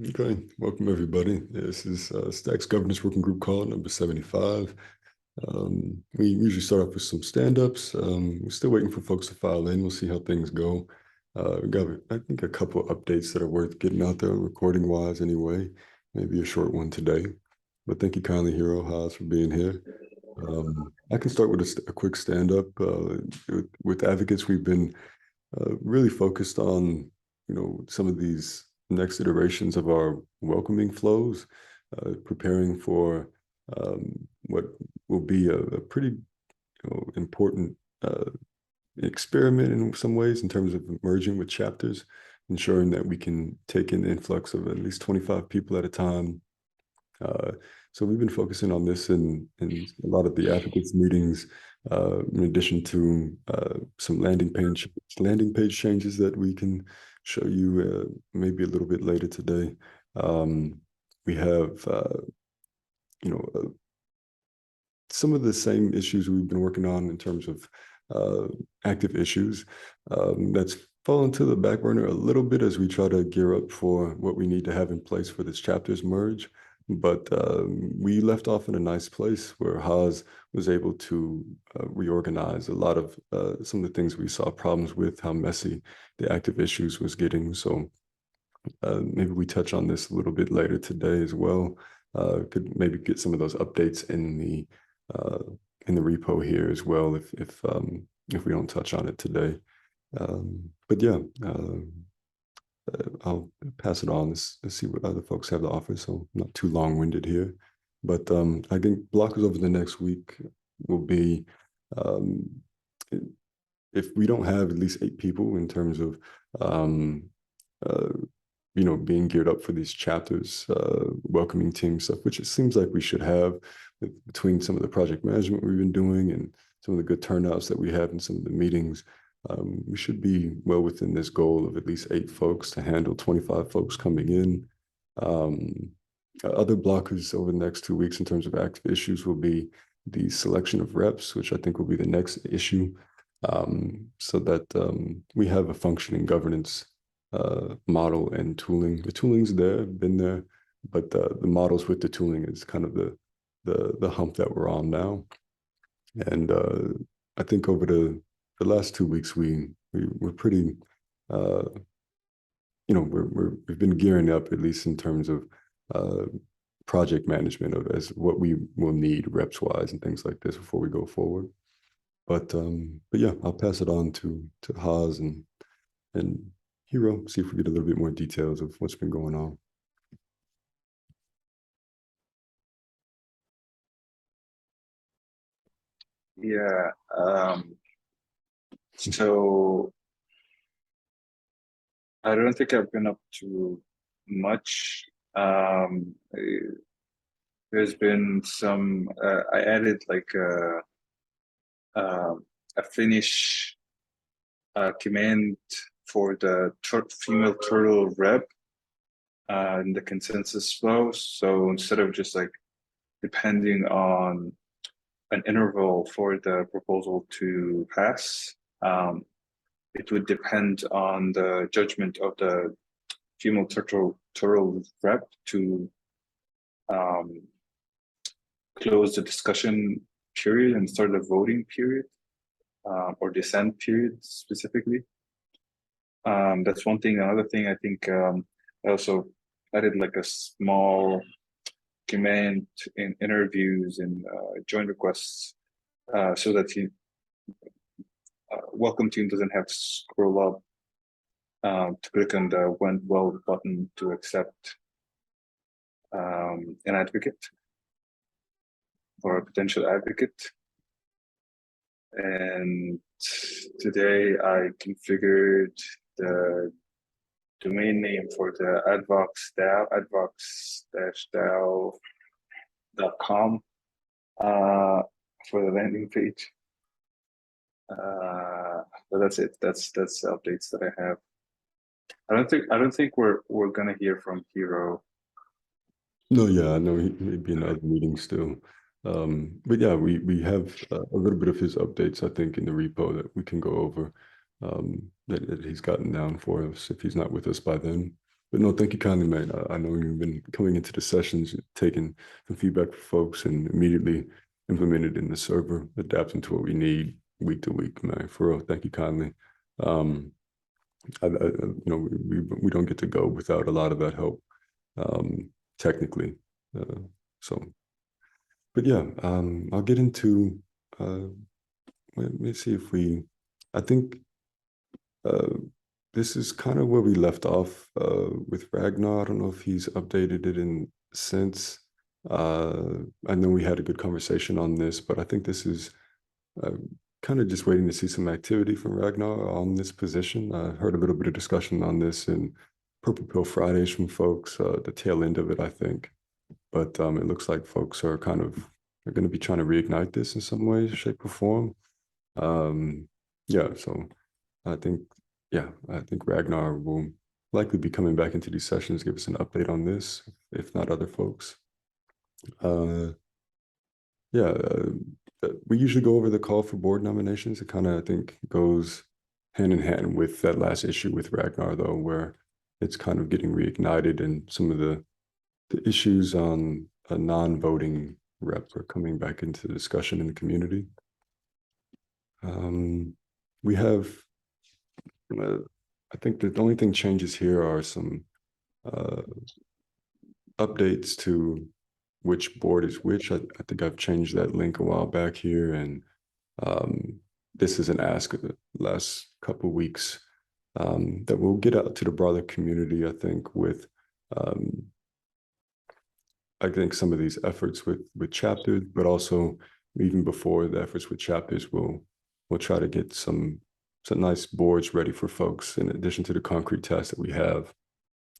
Okay, welcome everybody. This is Stacks Governance Working Group call number 75. We usually start off with some stand-ups. We're still waiting for folks to file in. We'll see how things go. We got, I think, a couple updates that are worth getting out there, recording-wise anyway. Maybe a short one today. But thank you kindly, Hero Haas, for being here. I can start with a quick stand-up. With advocates, we've been really focused on, some of these next iterations of our welcoming flows, preparing for what will be a pretty important experiment in some ways in terms of merging with chapters, ensuring that we can take in the influx of at least 25 people at a time. So we've been focusing on this in a lot of the advocates meetings, in addition to some landing page changes that we can show you maybe a little bit later today. We have, some of the same issues we've been working on in terms of active issues. That's fallen to the back burner a little bit as we try to gear up for what we need to have in place for this chapters merge. But we left off in a nice place where Haas was able to reorganize a lot of some of the things we saw problems with, how messy the active issues was getting. So maybe we touch on this a little bit later today as well. Could maybe get some of those updates in the repo here as well if we don't touch on it today. But yeah, I'll pass it on. Let's see what other folks have to offer. So I'm not too long-winded here. But I think blockers over the next week will be, if we don't have at least 8 people in terms of, being geared up for these chapters, welcoming team stuff, which it seems like we should have between some of the project management we've been doing and some of the good turnouts that we have in some of the meetings. We should be well within this goal of at least 8 folks to handle 25 folks coming in. Other blockers over the next 2 weeks in terms of active issues will be the selection of reps, which I think will be the next issue, so that we have a functioning governance model and tooling. The tooling's there, been there, but the models with the tooling is kind of the hump that we're on now. And I think over the last 2 weeks, we're pretty, we've been gearing up, at least in terms of project management of as what we will need reps wise and things like this before we go forward. But yeah, I'll pass it on to Haas and Hero, see if we get a little bit more details of what's been going on. Yeah. So I don't think I've been up to much. There's been some. I added like a Finnish command for the female turtle rep in the consensus flow. So instead of just like depending on an interval for the proposal to pass, it would depend on the judgment of the female turtle rep to close the discussion period and start the voting period, or dissent period specifically. That's one thing. Another thing, I think I also added like a small command in interviews and joint requests, so that he welcome team doesn't have to scroll up to click on the went well button to accept an advocate or a potential advocate. And today I configured the domain name for the advox DAO, advox-dao.com for the landing page. But that's it. That's the updates that I have. I don't think we're gonna hear from Hero. No, yeah, I know he'd be in other meetings still. But yeah, we have a little bit of his updates, I think, in the repo that we can go over, that he's gotten down for us if he's not with us by then. But no, thank you kindly, man. I know you've been coming into the sessions, taking some feedback from folks and immediately implemented in the server, adapting to what we need week to week, man. For real, thank you kindly. We don't get to go without a lot of that help, technically. So, but yeah, I'll get into, let me see if I think this is kind of where we left off with Ragnar. I don't know if he's updated it in since. I know we had a good conversation on this, but I think this is kind of just waiting to see some activity from Ragnar on this position. I heard a little bit of discussion on this in Purple Pill Fridays from folks, the tail end of it, I think. But it looks like folks are going to be trying to reignite this in some way, shape, or form. Yeah, so I think Ragnar will likely be coming back into these sessions, give us an update on this, if not other folks. We usually go over the call for board nominations. It kind of, I think, goes hand in hand with that last issue with Ragnar, though, where it's kind of getting reignited and some of the issues on a non-voting rep are coming back into discussion in the community. We have, I think the only thing changes here are some updates to which board is which. I think I've changed that link a while back here, and this is an ask of the last couple of weeks that we'll get out to the broader community, I think, with I think some of these efforts with chapters, but also even before the efforts with chapters, we'll try to get some nice boards ready for folks in addition to the concrete tasks that we have,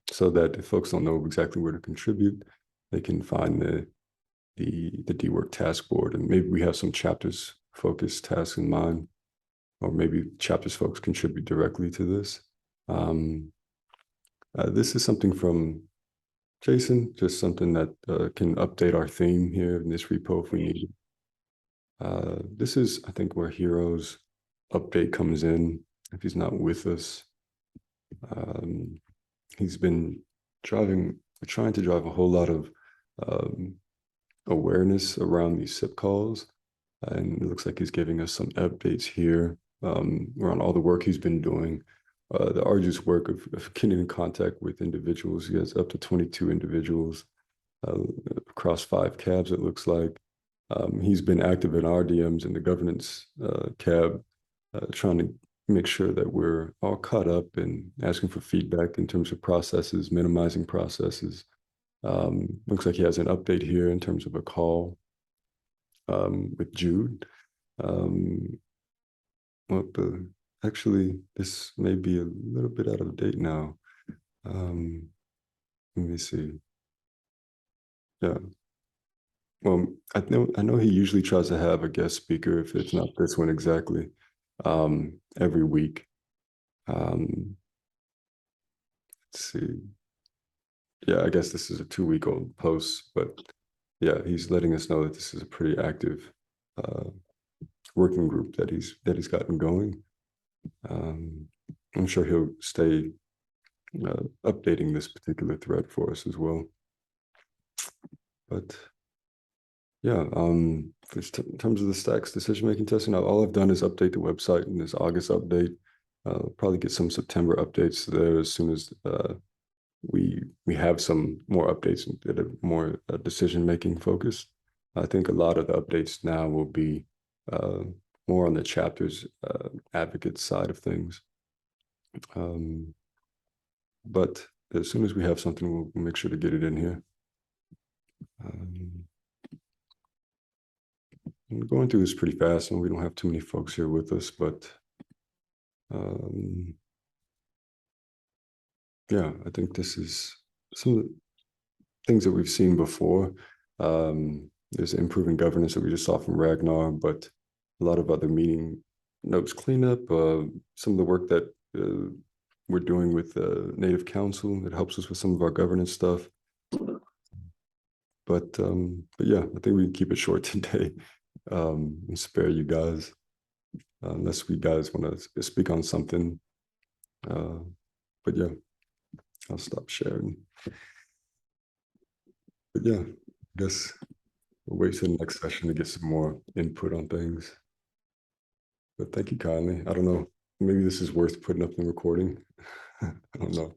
so that if folks don't know exactly where to contribute, they can find the DWork task board, and maybe we have some chapters focused tasks in mind, or maybe chapters folks contribute directly to this. This is something from Jason, just something that can update our theme here in this repo if we need it. This is, I think, where Heroes update comes in if he's not with us. He's been trying to drive a whole lot of awareness around these SIP calls, and it looks like he's giving us some updates here around all the work he's been doing. The arduous work of getting in contact with individuals. He has up to 22 individuals across 5 cabs, it looks like. He's been active in our DMs in the governance cab, trying to make sure that we're all caught up and asking for feedback in terms of processes, minimizing processes. Looks like he has an update here in terms of a call with Jude. Actually, this may be a little bit out of date now. Let me see. Yeah. Well, I know he usually tries to have a guest speaker, if it's not this one exactly, every week. Let's see. Yeah, I guess this is a 2-week-old post, but yeah, he's letting us know that this is a pretty active working group that he's gotten going. I'm sure he'll stay updating this particular thread for us as well. But yeah, in terms of the Stacks decision-making testing, all I've done is update the website in this August update. Probably get some September updates there as soon as we have some more updates that are more decision-making focused. I think a lot of the updates now will be more on the chapters advocate side of things. But as soon as we have something, we'll make sure to get it in here. I'm going through this pretty fast, and we don't have too many folks here with us, but yeah, I think this is some of the things that we've seen before. There's improving governance that we just saw from Ragnar, but a lot of other meeting notes cleanup, some of the work that we're doing with Native Council that helps us with some of our governance stuff. But yeah, I think we can keep it short today and spare you guys, unless we guys want to speak on something. But yeah, I'll stop sharing. But yeah, I guess we'll wait till the next session to get some more input on things. But thank you kindly. I don't know, maybe this is worth putting up in the recording. I don't know.